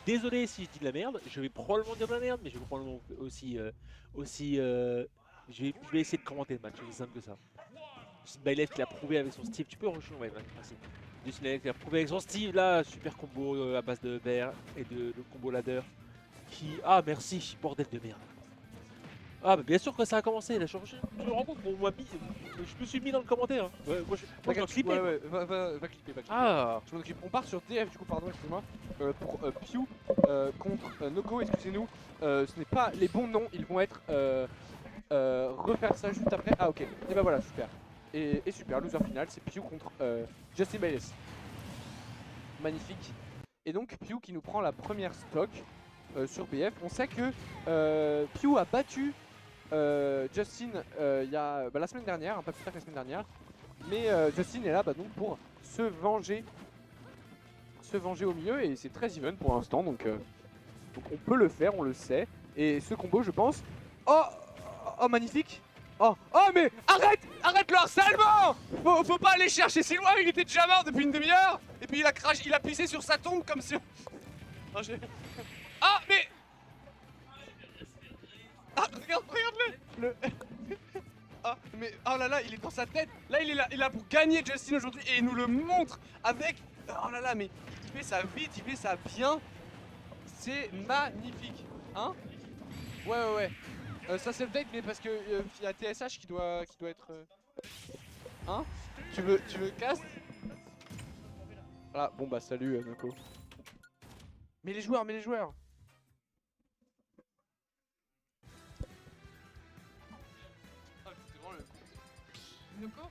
désolé si je dis de la merde, je vais probablement dire de la merde, mais je vais probablement aussi je vais essayer de commenter le match, c'est aussi simple que ça. Smilev qui l'a prouvé avec son Steve, tu peux rejoindre, ouais, merci. Smilev qui l'a prouvé avec son Steve là, super combo à base de bear et de combo ladder. Ah merci, bordel de merde. Ah bah bien sûr que ça a commencé, là, je me rends compte qu'on m'a mis, je me suis mis dans le commentaire. Hein. Ouais, moi je dois clipper. Ouais, va clipper. Ah. Je m'en occupe. On part sur DF du coup, pardon, excusez-moi. Pour Pew contre Noko, excusez-nous. Ce n'est pas les bons noms, ils vont être refaire ça juste après. Ah ok, et bah voilà, super. Et super, loser final, c'est Pew contre Justin Bayless. Magnifique. Et donc Pew qui nous prend la première stock sur BF. On sait que Pew a battu Justin il y a la semaine dernière, un peu plus tard que la semaine dernière. Mais Justin est là donc pour se venger au milieu et c'est très even pour l'instant donc on peut le faire, on le sait. Et ce combo je pense... Oh magnifique. Oh mais arrête le harcèlement. Faut pas aller chercher si loin, il était déjà mort depuis une demi-heure. Et puis il a pissé sur sa tombe comme si... Ah mais... Ah regarde-le Ah mais oh là là, il est dans sa tête. Là il est là pour gagner Justin aujourd'hui et il nous le montre avec... Oh là là, mais il fait ça vite, il fait ça bien. C'est magnifique. Hein? Ouais. Ça c'est update mais parce que il y a TSH qui doit être... Hein? Tu veux cast? Voilà, bon bah salut Noko. Mais les joueurs Noko,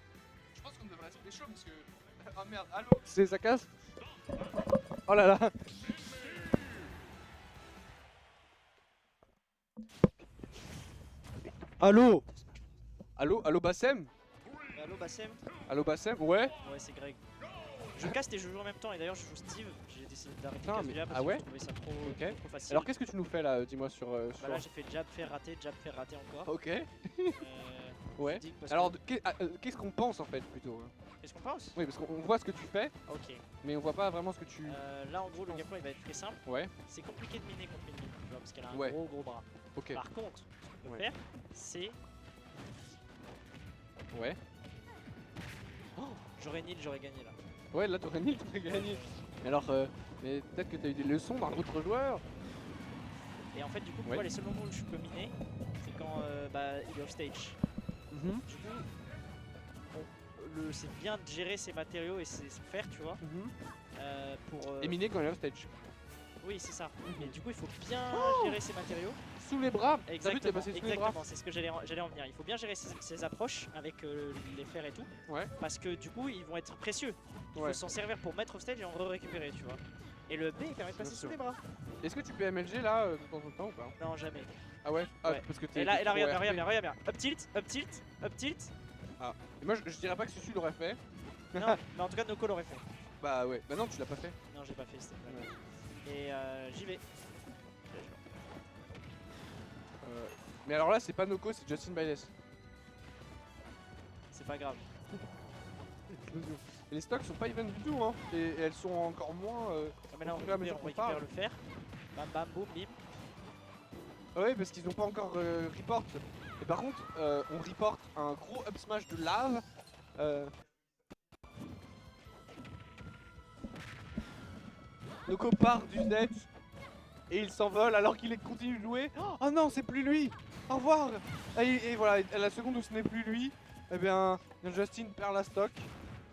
je pense qu'on devrait rester chaud parce que... Ah merde, allô? C'est ça casse? Oh là là. Allô Bassem? Allo Bassem? Allô Bassem? Ouais? Ouais, c'est Greg. Je caste et je joue en même temps et d'ailleurs je joue Steve. J'ai décidé d'arrêter Putain, Casvilla mais- parce ah que ouais je trouvais ça trop facile. Alors qu'est-ce que tu nous fais là, dis-moi sur... Bah là j'ai fait jab, faire rater encore. Ok. Je Ouais. dis parce Alors qu'est-ce qu'on pense en fait plutôt hein? qu'est-ce qu'on pense? Oui parce qu'on voit ce que tu fais, Ok. mais on voit pas vraiment ce que tu... Là en gros le gameplay il va être très simple. Ouais. C'est compliqué de miner contre Minnie, tu vois, parce qu'elle a un Ouais. gros bras. Ok. Par contre, ce qu'on peut Ouais. faire, c'est... Ouais. J'aurais nil, j'aurais gagné là. Ouais là t'aurais nul, t'aurais gagné. Mais alors, mais peut-être que t'as eu des leçons d'un autre joueur. Et en fait du coup, Ouais. moi les seuls moments où je peux miner, c'est quand il est off stage. Du coup, c'est bien de gérer ses matériaux et ses faire, tu vois. Pour, Et miner quand il est off stage. Oui, c'est ça. Mais du coup, il faut bien gérer ses matériaux. Sous les bras. T'as vu, t'es Exactement, passé sous les bras. c'est ce que j'allais en venir. Il faut bien gérer ses approches avec les fers et tout. Ouais. Parce que du coup, ils vont être précieux. Il Ouais. faut s'en servir pour mettre off stage et en récupérer, tu vois. Et le B, il permet de passer Bien sous sûr. les bras. Est-ce que tu peux MLG là de temps en temps ou pas? Non, jamais. Ah ouais, Ouais. parce que t'es... Et là, trop regarde RP. bien. Up tilt. Et moi je dirais pas que Susu l'aurait fait. Non, mais en tout cas, Noko l'aurait fait. Bah ouais, bah non tu l'as pas fait. Non, j'ai pas fait, c'était une blague. Ouais. Et j'y vais. Mais alors là c'est pas Noko, c'est Justin Bayless. C'est pas grave. Et les stocks sont pas even du tout hein. Et elles sont encore moins... Ah, mais là, au fur et à mesure qu'on récupère parle. le fer. Bam bam boum bim. Ouais parce qu'ils ont pas encore report. Et par contre on report un gros up smash de lave. Noko part du net et il s'envole alors qu'il continue de jouer. Oh non, c'est plus lui. Au revoir. Et voilà, à la seconde où ce n'est plus lui, eh bien Justin perd la stock.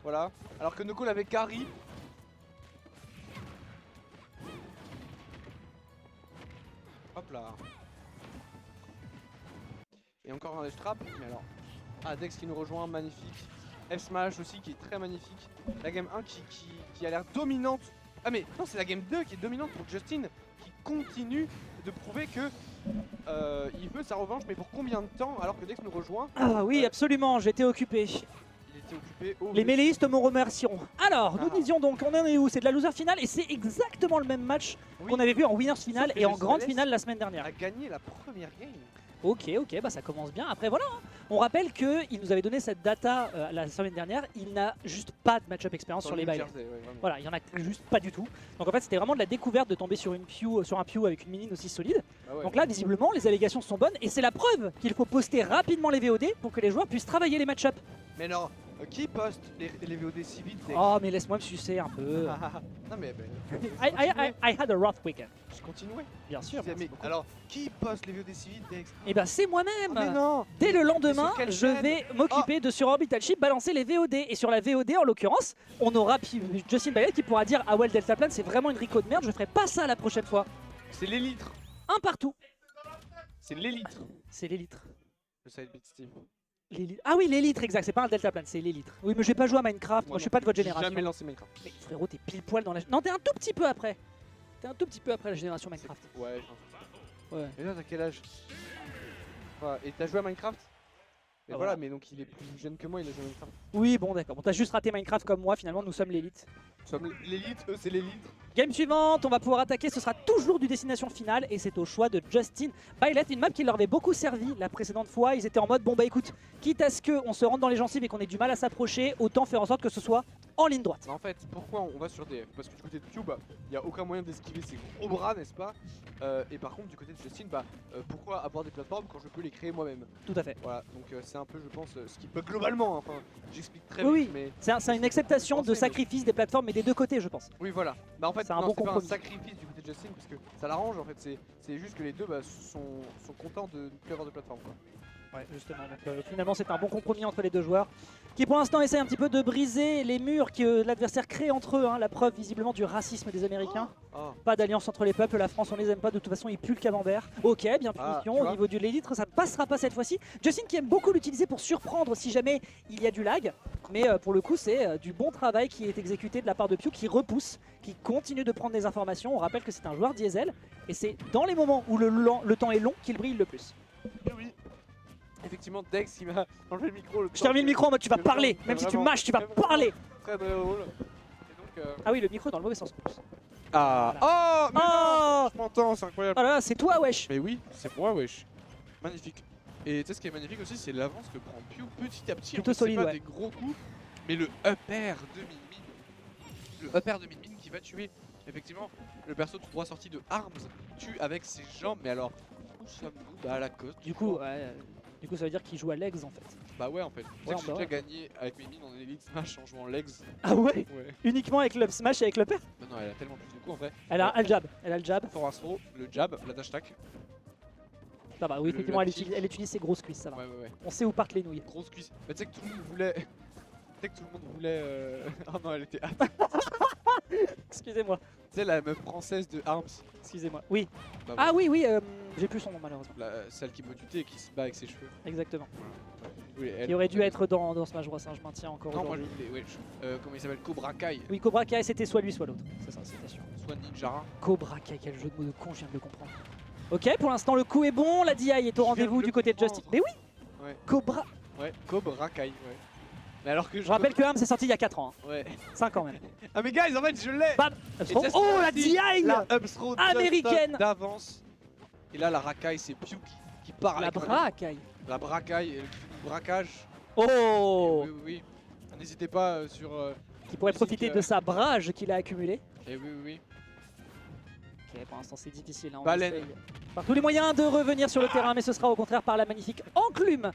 Voilà. Alors que Noko l'avait carry. Hop là. Et encore un F-Trap, mais alors... Ah, Dex qui nous rejoint, magnifique. F-Smash aussi qui est très magnifique. La game 1 qui a l'air dominante. Ah mais non, c'est la game 2 qui est dominante pour Justin, qui continue de prouver que il veut sa revanche, mais pour combien de temps alors que Dex nous rejoint? Ah oui, absolument, j'étais occupé. Il était occupé au... Les mêléistes me remercieront. Alors, nous Ah. disions donc, on en est où? C'est de la loser finale et c'est exactement le même match Oui. qu'on avait vu en winners finale Sauf que et en Justin grande Bayless finale la semaine dernière. a gagné la première game. Ok, bah ça commence bien. Après voilà, hein. On rappelle qu'il nous avait donné cette data la semaine dernière, il n'a juste pas de match-up expérience sur les Byleth. Voilà, il y en a juste pas du tout. Donc en fait c'était vraiment de la découverte de tomber sur, sur un Pew avec une mini aussi solide. Ah ouais. Donc là visiblement les allégations sont bonnes et c'est la preuve qu'il faut poster rapidement les VOD pour que les joueurs puissent travailler les match-up. Mais non, qui poste les VOD si vite Dex? Oh mais laisse-moi me sucer un peu. Non mais I had a rough weekend. je continuais. Bien sûr. Mais merci beaucoup. alors, qui poste les VOD si vite Dex? Eh ben c'est moi-même. Mais non. Dès le Mais lendemain, sur quelle je chaîne vais m'occuper de sur Orbital Ship balancer les VOD. Et sur la VOD en l'occurrence, on aura Justin Byleth qui pourra dire ah ouais le Deltaplan c'est vraiment une rico de merde, je ferai pas ça la prochaine fois. C'est les litres. Un partout. C'est les litres. C'est les litres. Le side beat Steam. Ah oui les litres exact, c'est pas un Deltaplan, c'est les litres. Oui mais j'ai pas joué à Minecraft, moi je suis pas de votre J'ai génération. jamais lancé Minecraft. Mais frérot t'es pile poil dans la... Non t'es un tout petit peu après. T'es un tout petit peu après la génération Minecraft. Ouais. Ouais. Et là t'as quel âge? Ouais, et t'as joué à Minecraft? Mais Ah, voilà, voilà. mais donc il est plus jeune que moi, il a joué à Minecraft. Oui bon d'accord, bon, t'as juste raté Minecraft comme moi, finalement nous sommes l'élite. Nous sommes l'élite, eux c'est l'élite. Game suivante, on va pouvoir attaquer, ce sera toujours du destination finale et c'est au choix de Justin Byleth, une map qui leur avait beaucoup servi la précédente fois. Ils étaient en mode bon bah écoute, quitte à ce qu'on se rentre dans les gencives et qu'on ait du mal à s'approcher, autant faire en sorte que ce soit en ligne droite. Mais en fait, pourquoi on va sur DF? Parce que du côté de Pew, il n'y a aucun moyen d'esquiver ses gros bras, n'est-ce pas? Et par contre, du côté de Justin, pourquoi avoir des plateformes quand je peux les créer moi-même? Tout à fait. Voilà, donc c'est un peu, je pense, ce qui peut globalement, hein, enfin, j'explique très Oui, vite, mais... C'est une acceptation de Pensez, mais- sacrifice des plateformes mais des deux côtés je pense. Oui, voilà. Bah en fait, C'est un non, bon c'est pas un compromis. sacrifice du côté de Justin, parce que ça l'arrange, en fait, c'est juste que les deux sont contents de ne plus avoir de plateforme, quoi. Ouais, justement. Donc, finalement, c'est un bon compromis entre les deux joueurs qui, pour l'instant, essaient un petit peu de briser les murs que l'adversaire crée entre eux. Hein, la preuve, visiblement, du racisme des Américains. Ah, Pas d'alliance entre les peuples. La France, on les aime pas. De toute façon, ils puent le camembert. Ok, bien Ah, punition. tu Au vois. niveau du l'élitre, ça ne passera pas cette fois-ci. Justin qui aime beaucoup l'utiliser pour surprendre si jamais il y a du lag. Mais pour le coup, c'est du bon travail qui est exécuté de la part de Pew, qui repousse, qui continue de prendre des informations. On rappelle que c'est un joueur diesel. Et c'est dans les moments où le temps est long qu'il brille le plus. et oui. Effectivement, Dex, il m'a enlevé le micro. Je termine le micro en mode tu vas C'est parler. vraiment- Même si tu vraiment- mâches, tu vas c'est vraiment- parler. Très très drôle. Et donc, Ah oui, le micro dans le mauvais sens. Ah, oh, mais non, Oh, je m'entends, c'est incroyable. oh là là, c'est toi, wesh. Mais oui, c'est moi, wesh. Magnifique. Et tu sais ce qui est magnifique aussi, c'est l'avance que prend Pew petit à petit. Plutôt En fait, solide, c'est pas ouais. des gros coups, mais le upper de Min-Min. Le upper de Min-Min qui va tuer, effectivement, le perso tout droit sorti de Arms, tue avec ses jambes. Mais alors, où sommes-nous? Bah à la côte. Du coup, du coup, ça veut dire qu'il joue à legs en fait. Bah ouais, en fait. Tu sais Ouais, que j'ai bah déjà gagné avec Min-Min en Elite Smash en jouant Legs. Ah ouais. Ouais. Uniquement avec le smash et avec le père. Non, non, elle a tellement plus de coups en fait. Elle a le jab. Elle a le jab. Forward throw, le jab, la dash tack. Ça va. Oui, Le- effectivement, la elle utilise ses grosses cuisses. Ça va. Ouais, ouais, ouais. On sait où partent les nouilles. Grosse cuisse. Mais tu sais que tout le monde voulait. Tu sais que tout le monde voulait. Oh non, elle était. Excusez-moi. Tu sais, la meuf française de Arms. Excusez-moi. Oui. Bah, Ah oui, oui. J'ai plus son nom malheureusement. celle qui me tutait et qui se bat avec ses cheveux. Exactement. Oui, elle. Qui aurait dû être dans Smash Bros. Je maintiens encore Non, moi je aujourd'hui. voulais. Ouais, comment il s'appelle? Cobra Kai. Oui, Cobra Kai, c'était soit lui, soit l'autre. C'est ça, c'était sûr. Soit Ninjara. Cobra Kai, quel jeu de mots de con, je viens de le comprendre. Ok, pour l'instant, le coup est bon. La DI est au rendez-vous de du côté de comprendre. Justin. Mais oui. Ouais. Cobra. Ouais, Cobra Kai, ouais. Mais alors que Je rappelle que Arms est sorti il y a 4 ans. Hein. Ouais. 5 ans même. Ah, mais guys, en fait, je l'ai! Bam. Et ça, c'est Oh, la aussi DI. La upthrow Américaine. d'avance. Et là, la racaille, c'est Pew qui part La avec Bra Kai. la bracaille, le braquage. Oh. Oui, oui, oui. N'hésitez pas sur. Qui pourrait musique, profiter de sa brage qu'il a accumulée. Et oui, oui, oui. Ok, pour l'instant c'est difficile. Hein, on Baleine. essaye par tous les moyens de revenir sur le terrain, mais ce sera au contraire par la magnifique enclume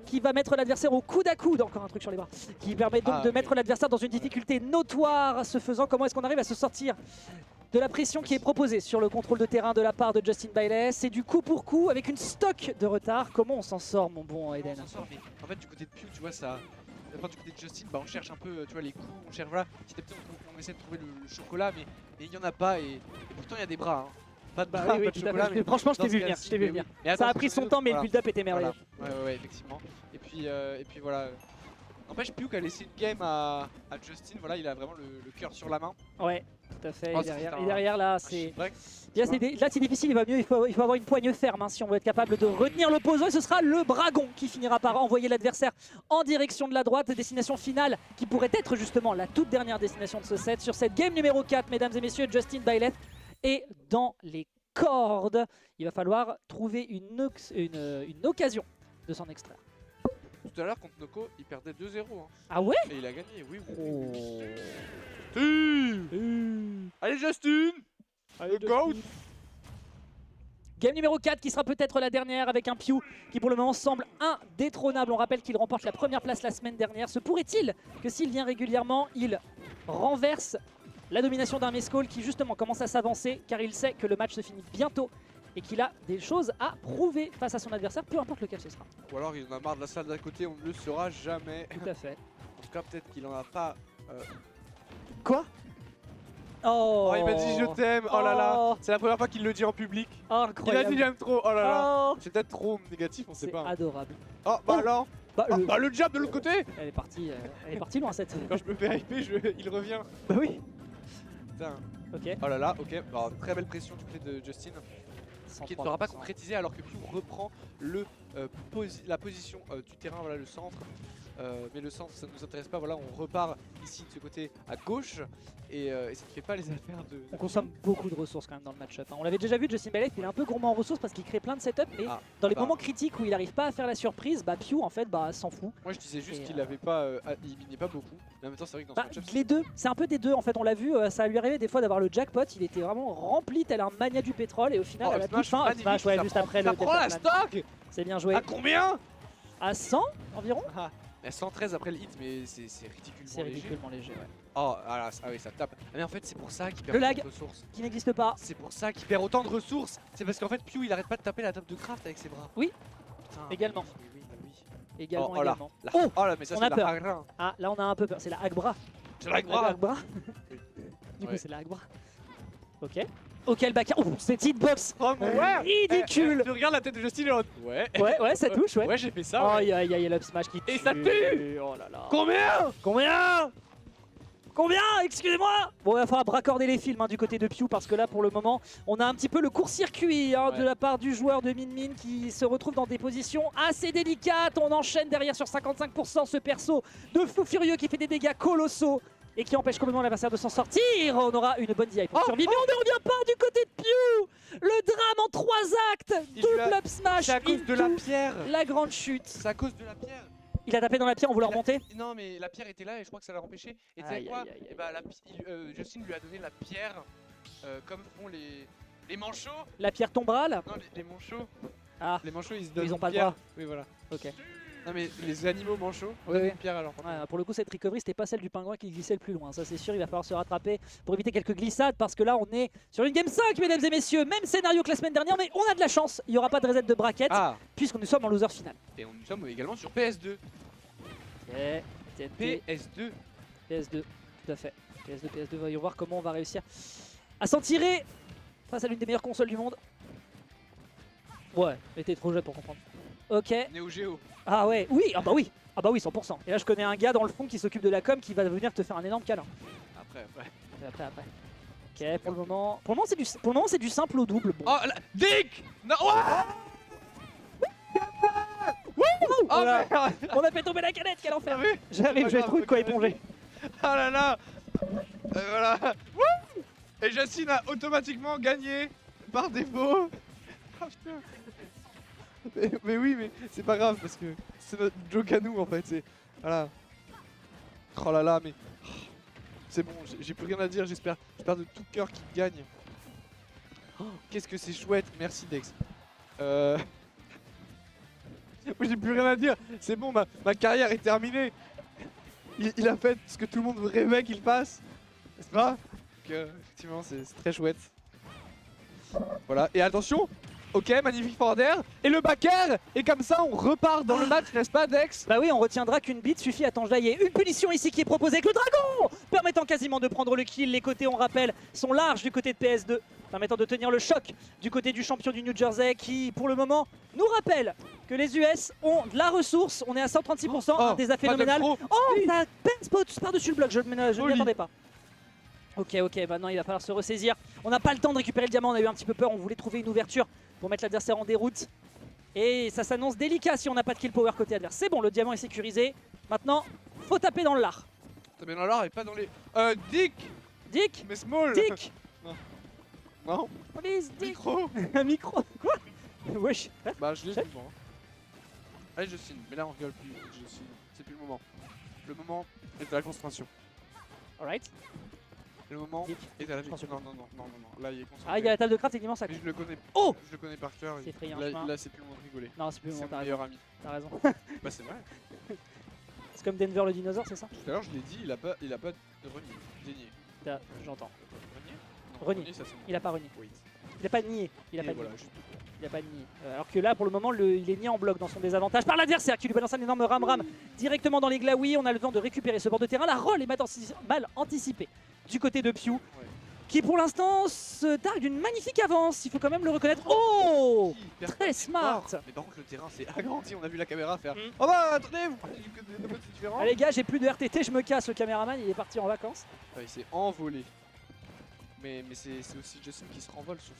qui va mettre l'adversaire au coude à coude, encore un truc sur les bras, qui permet donc de ok. mettre l'adversaire dans une difficulté notoire. Ce faisant, comment est-ce qu'on arrive à se sortir de la pression qui est proposée sur le contrôle de terrain de la part de Justin Byleth? C'est du coup pour coup avec une stock de retard. Comment on s'en sort, mon bon Eden? On s'en sort, mais en fait, du côté de Pew, tu vois, ça. Enfin, du côté de Justin, on cherche un peu, tu vois, les coups, on cherche, voilà, petit à petit, on essaie de trouver le chocolat, mais il n'y en a pas, et pourtant, il y a des bras, hein. Pas de bras, Bah oui, oui, pas de tout à chocolat, fait. mais Franchement, je dans t'ai ce vu venir. cas-ci, Je t'ai vu mais venir. oui. Mais Ça attends, a pris son temps, mais le build-up était merveilleux. Voilà. Ouais, effectivement. Et puis voilà. N'empêche, Pew qui a laissé une game à Justin, voilà, il a vraiment le cœur sur la main. Ouais, tout à fait. Oh, et, derrière, c'est un- et derrière, là, Un c'est. shit break, Là, tu vois. là, c'est difficile, il faut avoir une poigne ferme hein, si on veut être capable de retenir l'opposant. Et ce sera le Dragon qui finira par envoyer l'adversaire en direction de la droite. Destination finale qui pourrait être justement la toute dernière destination de ce set. Sur cette game numéro 4, mesdames et messieurs, Justin Byleth est dans les cordes. Il va falloir trouver une occasion de s'en extraire. tout à l'heure contre Noko, il perdait 2-0. Hein. Ah ouais? Et il a gagné, oui. Oh. Allez Justin, le GOAT. Game numéro 4 qui sera peut-être la dernière avec un Pew qui pour le moment semble indétrônable. On rappelle qu'il remporte la première place la semaine dernière. Se pourrait-il que s'il vient régulièrement, il renverse la domination d'un Mescall qui justement commence à s'avancer car il sait que le match se finit bientôt et qu'il a des choses à prouver face à son adversaire, peu importe lequel ce sera. Ou alors il en a marre de la salle d'à côté, on ne le saura jamais. Tout à fait. En tout cas, peut-être qu'il en a pas. Quoi? Oh, Oh, il m'a dit je t'aime, oh là là. Oh. C'est la première fois qu'il le dit en public. Il a Incroyable. dit j'aime trop, oh là là. Oh, C'est peut-être trop négatif, on sait c'est pas. adorable. Oh, bah Oh. alors. Bah, Ah, le- bah le jab de l'autre côté. elle est partie loin cette. Quand je me fais hyper, il revient. Bah oui. Putain. Ok. Oh là là, ok. Alors, très belle pression du côté de Justin. Qui ne sera pas 103%. concrétisé alors que Pew reprend la position du terrain, voilà le centre. Mais le centre ça ne nous intéresse pas, voilà on repart ici de ce côté à gauche et ça ne fait pas les affaires de... On consomme beaucoup de ressources quand même dans le match-up. Hein. On l'avait déjà vu, Justin Bielik, il est un peu gourmand en ressources parce qu'il crée plein de setups, mais dans les moments critiques où il n'arrive pas à faire la surprise, bah Pew en fait s'en fout. Moi je disais juste Et, qu'il avait pas, il minait pas beaucoup, mais en même temps c'est vrai que dans ce Bah, match-up... les deux, c'est un peu des deux en fait, on l'a vu, ça lui arrivait des fois d'avoir le jackpot, il était vraiment rempli tel un mania du pétrole et au final à la toute fin, Smash, ouais, juste après le ça prend la Delta Plan. stock. C'est bien joué. À combien? À 100 environ? À 113 après le hit, mais c'est ridiculement C'est léger. ridiculement léger, ouais. Oh, ah oui, ça tape. Ah, mais en fait, c'est pour ça qu'il perd Le autant lag. de ressources. Qui n'existe pas. C'est pour ça qu'il perd autant de ressources. C'est parce qu'en fait, Pew, il arrête pas de taper la table de craft avec ses bras. Oui. Putain, Également. Oui, bah oui. Également, Oh, là. également. La- Oh, oh là, mais ça, on c'est a la peur. Hagra. Ah, là on a un peu peur, c'est la Hagbra. C'est la Hagra. Hagbra. Oui. Du coup, Ouais. c'est la Hagbra. Ok. Ok, le back. Oh, cette hitbox Oh mon ouais. ridicule. Tu regardes la tête de Justin et l'autre. Ouais. Ouais, ça touche, ouais. Ouais, j'ai fait ça. Oh, ouais. aïe, aïe, l'up smash qui Et ça tue. Oh là là. Combien? Combien? Excusez-moi. Bon, il va falloir raccorder les films du côté de Pew parce que là, pour le moment, on a un petit peu le court-circuit Ouais. de la part du joueur de Min Min qui se retrouve dans des positions assez délicates. On enchaîne derrière sur 55% ce perso de fou furieux qui fait des dégâts colossaux et qui empêche complètement l'adversaire de s'en sortir. On aura une bonne DI pour survivre, mais on ne revient pas du côté de Pew. Le drame en 3 actes. Il lui a- Double up smash. C'est à cause de la into pierre. la grande chute. C'est à cause de la pierre. Il a tapé dans la pierre, on voulait remonter. Non, mais la pierre était là et je crois que ça l'a empêché. Et tu sais Aïe, quoi? aïe, aïe, Et bah, Justin lui a donné la pierre comme font les manchots. La pierre tombera là. Non, les manchots. Ah. Les manchots, ils se donnent Ils ont une pas le pierre. droit. Oui, voilà. Ok. Non, mais les animaux manchots, Oui, oui. une pierre alors. Ouais, pour le coup, cette recovery, c'était pas celle du pingouin qui glissait le plus loin. Ça, c'est sûr, il va falloir se rattraper pour éviter quelques glissades parce que là, on est sur une game 5, mesdames et messieurs. Même scénario que la semaine dernière, mais on a de la chance. Il n'y aura pas de reset de bracket Ah, puisque nous sommes en loser final. et nous sommes également sur PS2. Ok, TNT, PS2. PS2, tout à fait. PS2, voyons voir comment on va réussir à s'en tirer face à l'une des meilleures consoles du monde. Ouais, mais t'es trop jeune pour comprendre. Ok. Neo Geo. Ah ouais, oui, ah bah oui, 100%. Et là, je connais un gars dans le fond qui s'occupe de la com qui va venir te faire un énorme câlin. Après. Après. Ok, pour le moment, c'est du simple au double. Bon. Oh, là, Dick. Non, ouais. Oh, Voilà. merde. On a fait tomber la canette, quel enfer. T'as vu? J'arrive, j'ai grave, trouvé de quoi ok, éponger. Ah là là. Voilà. Wouh. Et Justin a automatiquement gagné par défaut. Ah, putain. Mais oui, mais c'est pas grave parce que c'est notre joke à nous en fait. C'est voilà. Oh là là, mais c'est bon, j'ai plus rien à dire. J'espère de tout cœur qu'il gagne. Oh, qu'est-ce que c'est chouette. Merci Dex. Moi j'ai plus rien à dire. C'est bon, ma carrière est terminée. Il a fait ce que tout le monde rêvait qu'il fasse, n'est-ce pas? Donc, effectivement, c'est très chouette. Voilà, et attention. Ok, magnifique forward. Et le back air. Et comme ça, on repart dans le match, n'est-ce pas, Dex? Bah oui, on retiendra qu'une bite suffit à t'enjailler. Une punition ici qui est proposée avec le dragon, permettant quasiment de prendre le kill. Les côtés, on rappelle, sont larges du côté de PS2, permettant de tenir le choc du côté du champion du New Jersey qui, pour le moment, nous rappelle que les US ont de la ressource. On est à 136%, un des affaires phénoménal. Oh, ça pèse par-dessus le bloc, je ne m'y attendais pas. Ok, maintenant il va falloir se ressaisir. On n'a pas le temps de récupérer le diamant, on a eu un petit peu peur, on voulait trouver une ouverture pour mettre l'adversaire en déroute. Et ça s'annonce délicat si on n'a pas de kill power côté adverse. C'est bon, le diamant est sécurisé. Maintenant, faut taper dans le lard. Taper dans le lard et pas dans les... Dick. Dick, Mais small. Dick, Non. please, Dick. Micro. Un micro, quoi? Wesh. Bah je l'ai souvent. Allez Justin, mais là on rigole plus Justin, c'est plus le moment. Le moment est à la concentration. Alright. Le moment Yep. est à la Attention. non, là il est concentré. Ah, il y a la table de craft, techniquement, ça Mais compte. je le connais, Oh je le connais par cœur. C'est frayer un Là, chemin. là c'est plus le moment de rigoler. Non, c'est plus le C'est moment, mon t'as meilleur raison. ami. T'as raison. Bah c'est vrai. C'est comme Denver le dinosaure, c'est ça? Tout à l'heure je l'ai dit, il a pas de renié. Dénié. J'entends. Renié Non, Renié. ça c'est Il a pas renié. Oui. Il a pas nié. Il a Et pas voilà, nié. juste- Il a pas nié. Alors que là, pour le moment, il est nié en bloc dans son désavantage par l'adversaire qui lui balance un énorme ram-ram directement dans les glaouis. On a le temps de récupérer ce bord de terrain. La roll est mal anticipée du côté de Pew, qui pour l'instant se targue d'une magnifique avance. Il faut quand même le reconnaître. Oh, Hyper très fort. smart. Mais par contre le terrain s'est agrandi, on a vu la caméra faire Mm. Oh bah attendez, vous parlez de côté différent. Allez, gars, j'ai plus de RTT, je me casse. Le caméraman, il est parti en vacances. Ouais, il s'est envolé. Mais c'est aussi Justin qui se renvole sur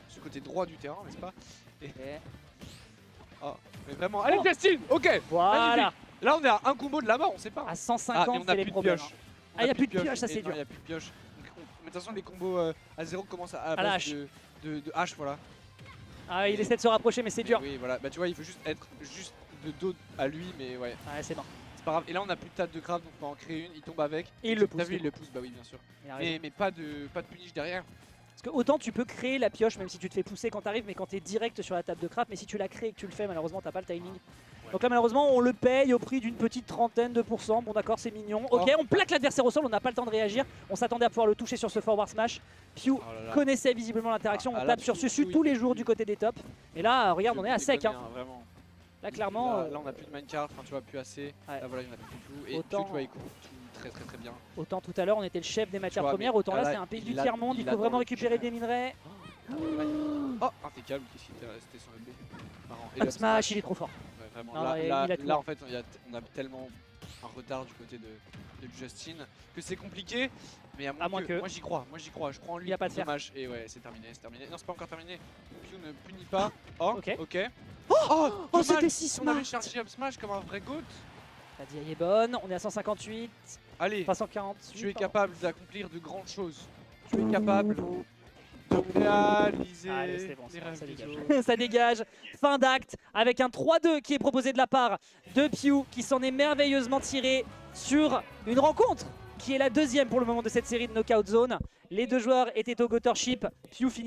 ce côté droit du terrain, n'est-ce pas? Et Mais vraiment, allez Oh. Justin. Ok. voilà. Magnifique. Là on est à un combo de la mort, on sait pas. À Ah, 150, mais on c'est a les plus de problèmes. pioche. Ah, il n'y a plus de pioche, ça Et c'est non, dur. il y a plus de pioche. Mais de toute façon les combos à 0 commencent à la base hache. de hache, voilà. Ah, il essaie de se rapprocher, mais c'est Mais dur. oui, voilà. Bah tu vois, il faut juste être juste de dos à lui, mais ouais. Ouais, c'est bon. C'est pas grave. Et là on a plus de table de craft, donc on peut en créer une, il tombe avec. Et il le T'as pousse, vu, du il le pousse, bah oui bien sûr. Il a raison. Mais pas de punish derrière. Parce que autant tu peux créer la pioche, même si tu te fais pousser quand t'arrives, mais quand t'es direct sur la table de craft, mais si tu la crées et que tu le fais, malheureusement t'as pas le timing. Donc là malheureusement on le paye au prix d'une petite trentaine de pourcents. Bon d'accord, c'est mignon. Ok, on plaque l'adversaire au sol, on n'a pas le temps de réagir. On s'attendait à pouvoir le toucher sur ce forward smash. Pew Oh là là. connaissait visiblement l'interaction, Ah, on là, tape sur Pew, Susu Pew, tous il les fait jours tout. du côté des tops. Et là regarde, on est à sec. Déconner, Hein. Vraiment. Là clairement, Là on a plus de minecart, enfin tu vois, plus assez. Ouais. Là voilà, il y en a plus du tout. Et Autant- Pew, tu vois, il court tout très bien. autant tout à l'heure on était le chef des matières vois, premières, mais autant là là, c'est un pays il du l'a- tiers-monde, il il faut a vraiment dans le récupérer cœur. des minerais. Oh, impeccable, qu'est-ce qu'il était resté sur le B. Marrant. Et Up le smash, il est trop fort. Ouais, vraiment. Non, Là, il là, a tout. là, en fait, on a tellement un retard du côté de Justin que c'est compliqué. Mais À moins que- moi j'y crois, je crois en lui. Il y a pas de fer. Dommage. Et ouais, c'est terminé. Non, c'est pas encore terminé. Pew ne punit pas. Oh, Ok. ok. Oh, Oh, dommage. c'était si Si on avait smart. chargé up smash comme un vrai goat. La DI est bonne, on est à 158, Allez, pas 148. tu es pardon. capable d'accomplir de grandes choses. Tu es capable de réaliser Allez, c'est bon, les c'est bon, rêves ça des dégage. autres. Ça dégage. Fin d'acte avec un 3-2 qui est proposé de la part de Pew qui s'en est merveilleusement tiré sur une rencontre qui est la deuxième pour le moment de cette série de Knockout Zone. Les deux joueurs étaient au Gottership. Pew finit